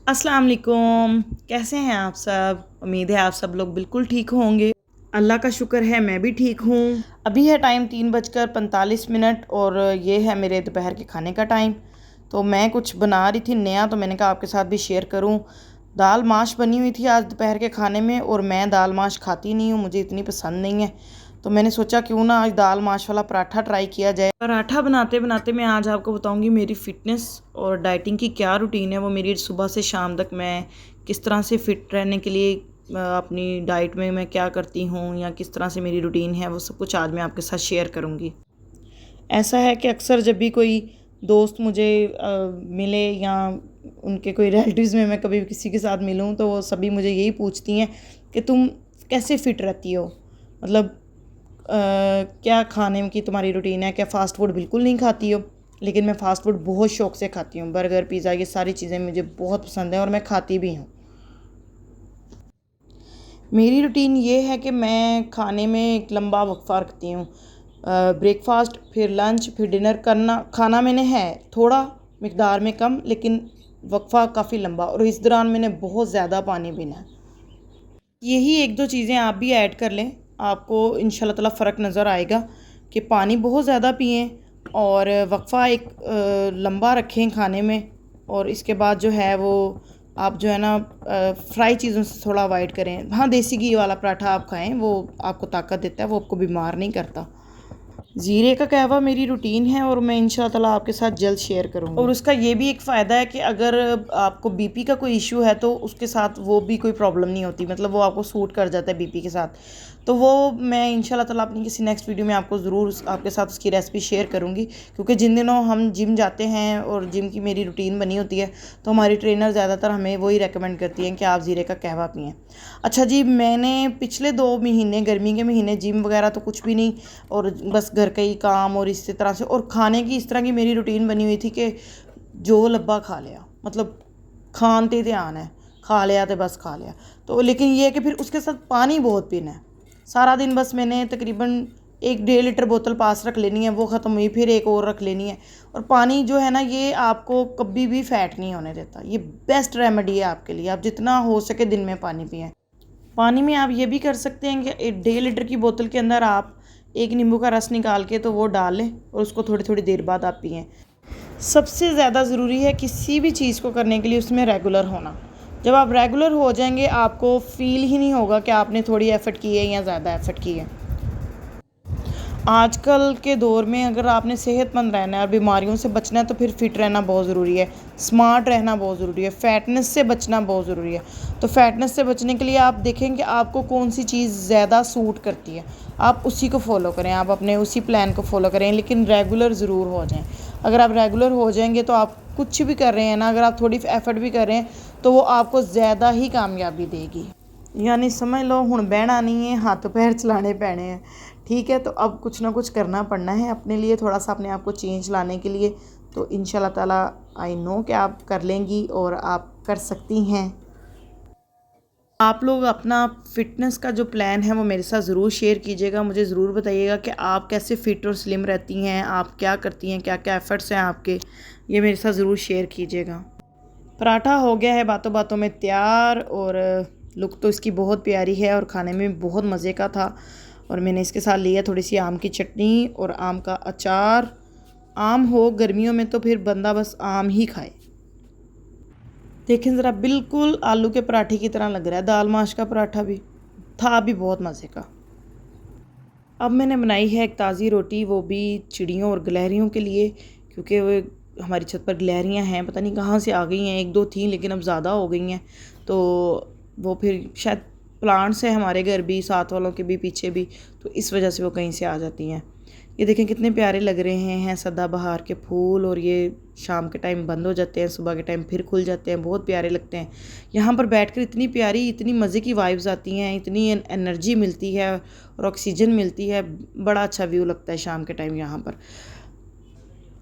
अस्सलाम वालेकुम। कैसे हैं आप सब? उम्मीद है आप सब लोग बिल्कुल ठीक होंगे। अल्लाह का शुक्र है मैं भी ठीक हूँ। अभी है टाइम 3:45 और ये है मेरे दोपहर के खाने का टाइम। तो मैं कुछ बना रही थी नया, तो मैंने कहा आपके साथ भी शेयर करूँ। दाल माश बनी हुई थी आज दोपहर के खाने में, और मैं दाल माश खाती नहीं हूँ, मुझे इतनी पसंद नहीं है। तो मैंने सोचा क्यों ना आज दाल माश वाला पराठा ट्राई किया जाए। पराठा बनाते बनाते मैं आज आपको बताऊंगी मेरी फ़िटनेस और डाइटिंग की क्या रूटीन है। वो मेरी सुबह से शाम तक मैं किस तरह से फ़िट रहने के लिए अपनी डाइट में मैं क्या करती हूँ, या किस तरह से मेरी रूटीन है, वो सब कुछ आज मैं आपके साथ शेयर करूँगी। ऐसा है कि अक्सर जब भी कोई दोस्त मुझे मिले, या उनके कोई रिलेटिव्स में मैं कभी किसी के साथ मिलूं, तो वो सभी मुझे यही पूछती हैं कि तुम कैसे फ़िट रहती हो। मतलब क्या खाने की तुम्हारी रूटीन है, क्या फ़ास्ट फूड बिल्कुल नहीं खाती हो? लेकिन मैं फ़ास्ट फूड बहुत शौक़ से खाती हूँ। बर्गर, पिज़्ज़ा, ये सारी चीज़ें मुझे बहुत पसंद है और मैं खाती भी हूँ। मेरी रूटीन ये है कि मैं खाने में एक लंबा वक्फ़ा रखती हूँ। ब्रेकफ़ास्ट, फिर लंच, फिर डिनर करना। खाना मैंने है थोड़ा मिक़दार में कम, लेकिन वक्फ़ा काफ़ी लंबा, और इस दौरान मैंने बहुत ज़्यादा पानी पीना है। यही एक दो चीज़ें आप भी ऐड कर लें, आपको इंशाल्लाह ताला फ़र्क नज़र आएगा कि पानी बहुत ज़्यादा पिएँ और वक्फ़ा एक लंबा रखें खाने में। और इसके बाद जो है वो आप जो है ना फ्राई चीज़ों से थोड़ा अवॉइड करें। हाँ, देसी घी वाला पराठा आप खाएँ, वो आपको ताकत देता है, वो आपको बीमार नहीं करता। ज़ीरे का कहवा मेरी रूटीन है और मैं इंशाल्लाह ताला आपके साथ जल्द शेयर करूँगी। और उसका ये भी एक फ़ायदा है कि अगर आपको बीपी का कोई इशू है तो उसके साथ वो भी कोई प्रॉब्लम नहीं होती, मतलब वो आपको सूट कर जाता है बीपी के साथ। तो वो मैं इंशाल्लाह ताला अपनी किसी नेक्स्ट वीडियो में आपको ज़रूर आपके साथ उसकी रेसिपी शेयर करूँगी। क्योंकि जिन दिनों हम जिम जाते हैं और जिम की मेरी रूटीन बनी होती है, तो हमारी ट्रेनर ज़्यादातर हमें वही रेकमेंड करती हैं कि आप ज़ीरे का कहवा पिएँ। अच्छा जी, मैंने पिछले 2 महीने, गर्मी के महीने, जिम वगैरह तो कुछ भी नहीं, और बस घर का ही काम और इसी तरह से, और खाने की इस तरह की मेरी रूटीन बनी हुई थी कि जो लब्बा खा लिया, मतलब खान ते ध्यान है, खा लिया तो बस खा लिया। तो लेकिन ये है कि फिर उसके साथ पानी बहुत पीना है सारा दिन। बस मैंने तकरीबन 1-1.5 लीटर बोतल पास रख लेनी है, वो ख़त्म हुई फिर एक और रख लेनी है। और पानी जो है ना, ये आपको कभी भी फैट नहीं होने देता। ये बेस्ट रेमेडी है आपके लिए। आप जितना हो सके दिन में पानी पिएँ। पानी में आप ये भी कर सकते हैं कि 1.5 लीटर की बोतल के अंदर आप एक नींबू का रस निकाल के तो वो डाल लें, और उसको थोड़ी थोड़ी देर बाद आप पिएँ। सबसे ज़्यादा ज़रूरी है किसी भी चीज़ को करने के लिए उसमें रेगुलर होना। जब आप रेगुलर हो जाएंगे, आपको फ़ील ही नहीं होगा कि आपने थोड़ी एफ़र्ट की है या ज़्यादा एफ़र्ट की है। आजकल के दौर में अगर आपने सेहतमंद रहना है और बीमारियों से बचना है, तो फिर फ़िट रहना बहुत ज़रूरी है, स्मार्ट रहना बहुत ज़रूरी है, फ़ैटनेस से बचना बहुत ज़रूरी है। तो फ़ैटनेस से बचने के लिए आप देखें कि आपको कौन सी चीज़ ज़्यादा सूट करती है, आप उसी को फ़ॉलो करें, आप अपने उसी प्लान को फ़ॉलो करें, लेकिन रेगुलर ज़रूर हो जाएँ। अगर आप रेगुलर हो जाएंगे तो आप कुछ भी कर रहे हैं ना, अगर आप थोड़ी एफ़र्ट भी कर रहे हैं, तो वो आपको ज़्यादा ही कामयाबी देगी। यानी समझ लो हुण बहना नहीं है, हाथ पैर चलाने पैने हैं। ठीक है, तो अब कुछ ना कुछ करना पड़ना है अपने लिए, थोड़ा सा अपने आप को चेंज लाने के लिए। तो इंशाल्लाह ताला आई नो कि आप कर लेंगी और आप कर सकती हैं। आप लोग अपना फ़िटनेस का जो प्लान है वो मेरे साथ ज़रूर शेयर कीजिएगा। मुझे ज़रूर बताइएगा कि आप कैसे फ़िट और स्लिम रहती हैं, आप क्या करती हैं, क्या क्या एफ़र्ट्स हैं आपके, ये मेरे साथ ज़रूर शेयर कीजिएगा। पराठा हो गया है बातों बातों में तैयार, और लुक तो इसकी बहुत प्यारी है और खाने में बहुत मज़े का था। और मैंने इसके साथ लिया थोड़ी सी आम की चटनी और आम का अचार। आम हो गर्मियों में तो फिर बंदा बस आम ही खाए। देखें ज़रा, बिल्कुल आलू के पराठे की तरह लग रहा है। दाल माश का पराठा भी था, भी बहुत मज़े का। अब मैंने बनाई है एक ताज़ी रोटी, वो भी चिड़ियों और गिलहरियों के लिए, क्योंकि वो हमारी छत पर गिलहरियाँ हैं, पता नहीं कहाँ से आ गई हैं। एक दो थीं लेकिन अब ज़्यादा हो गई हैं, तो वो फिर शायद प्लांट्स हैं हमारे घर भी, साथ वालों के भी, पीछे भी, तो इस वजह से वो कहीं से आ जाती हैं। ये देखें कितने प्यारे लग रहे हैं सदाबहार के फूल, और ये शाम के टाइम बंद हो जाते हैं, सुबह के टाइम फिर खुल जाते हैं, बहुत प्यारे लगते हैं। यहाँ पर बैठकर इतनी प्यारी, इतनी मज़े की वाइब्स आती हैं, इतनी एनर्जी मिलती है और ऑक्सीजन मिलती है। बड़ा अच्छा व्यू लगता है शाम के टाइम यहाँ पर।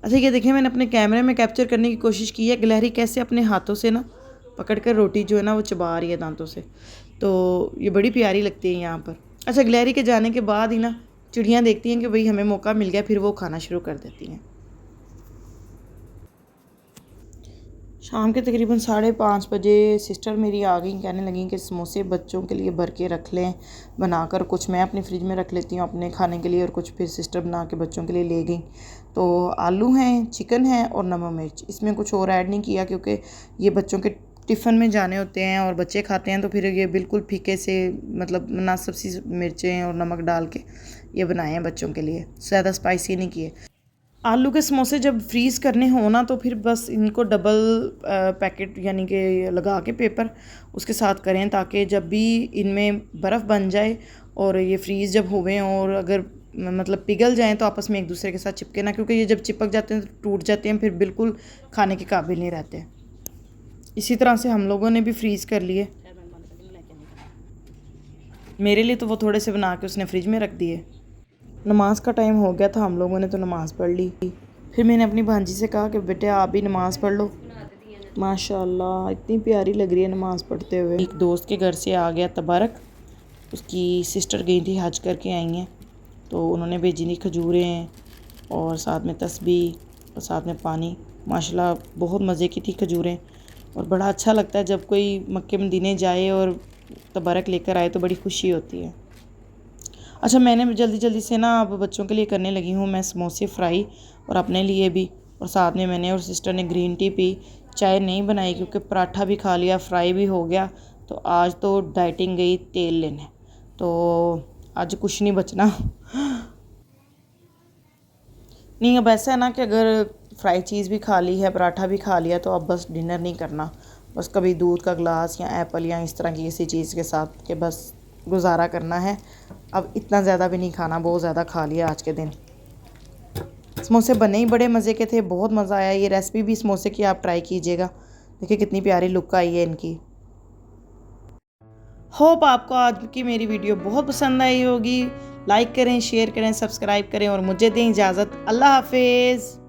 अच्छा, ये देखें मैंने अपने कैमरे में कैप्चर करने की कोशिश की है गिलहरी कैसे अपने हाथों से ना पकड़ कर रोटी जो है ना वो चबा रही है दांतों से। तो ये बड़ी प्यारी लगती है यहाँ पर। अच्छा, गिलहरी के जाने के बाद ही ना चिड़ियाँ देखती हैं कि भाई हमें मौका मिल गया, फिर वो खाना शुरू कर देती हैं। शाम के तकरीबन 5:30 बजे सिस्टर मेरी आ गई, कहने लगी कि समोसे बच्चों के लिए भर के रख लें बनाकर। कुछ मैं अपनी फ्रिज में रख लेती हूँ अपने खाने के लिए और कुछ फिर सिस्टर बना के बच्चों के लिए ले गई। तो आलू हैं, चिकन है और नमक मिर्च, इसमें कुछ और ऐड नहीं किया क्योंकि ये बच्चों के टिफ़िन में जाने होते हैं और बच्चे खाते हैं, तो फिर ये बिल्कुल फीके से मतलब मुनासिब सी मिर्चें और नमक डाल के ये बनाए हैं बच्चों के लिए, ज़्यादा स्पाइसी नहीं किए। आलू के समोसे जब फ्रीज़ करने हो ना तो फिर बस इनको डबल पैकेट यानी कि लगा के पेपर उसके साथ करें, ताकि जब भी इनमें बर्फ़ बन जाए और ये फ्रीज़ जब हुए और अगर मतलब पिघल जाएं तो आपस में एक दूसरे के साथ चिपके ना, क्योंकि ये जब चिपक जाते हैं तो टूट जाते हैं, फिर बिल्कुल खाने के काबिल नहीं रहते। इसी तरह से हम लोगों ने भी फ्रीज़ कर लिए। मेरे लिए तो वो थोड़े से बना के उसने फ्रिज में रख दिए। नमाज़ का टाइम हो गया था, हम लोगों ने तो नमाज़ पढ़ ली। फिर मैंने अपनी भांजी से कहा कि बेटे आप भी नमाज़ पढ़ लो। माशाल्लाह इतनी प्यारी लग रही है नमाज़ पढ़ते हुए। एक दोस्त के घर से आ गया तबारक, उसकी सिस्टर गई थी हज करके आई हैं, तो उन्होंने भेजी थी खजूरें और साथ में तस्बीह और साथ में पानी। माशाल्लाह बहुत मज़े की थी खजूरें, और बड़ा अच्छा लगता है जब कोई मक्के मदीने जाए और तबारक लेकर आए तो बड़ी खुशी होती है। अच्छा, मैंने जल्दी जल्दी से ना अब बच्चों के लिए करने लगी हूँ मैं समोसे फ्राई, और अपने लिए भी, और साथ में मैंने और सिस्टर ने ग्रीन टी पी। चाय नहीं बनाई क्योंकि पराठा भी खा लिया, फ्राई भी हो गया, तो आज तो डाइटिंग गई तेल लेने, तो आज कुछ नहीं बचना। नहीं, अब ऐसा है ना कि अगर फ्राई चीज़ भी खा ली है, पराठा भी खा लिया, तो अब बस डिनर नहीं करना, बस कभी दूध का गिलास या एप्पल या इस तरह की किसी चीज़ के साथ के बस गुजारा करना है। अब इतना ज़्यादा भी नहीं खाना, बहुत ज़्यादा खा लिया आज के दिन। समोसे बने ही बड़े मज़े के थे, बहुत मज़ा आया। ये रेसिपी भी समोसे की आप ट्राई कीजिएगा, देखिए कितनी प्यारी लुक आई है इनकी। होप आपको आज की मेरी वीडियो बहुत पसंद आई होगी। लाइक करें, शेयर करें, सब्सक्राइब करें और मुझे दें इजाज़त। अल्लाह हाफिज़।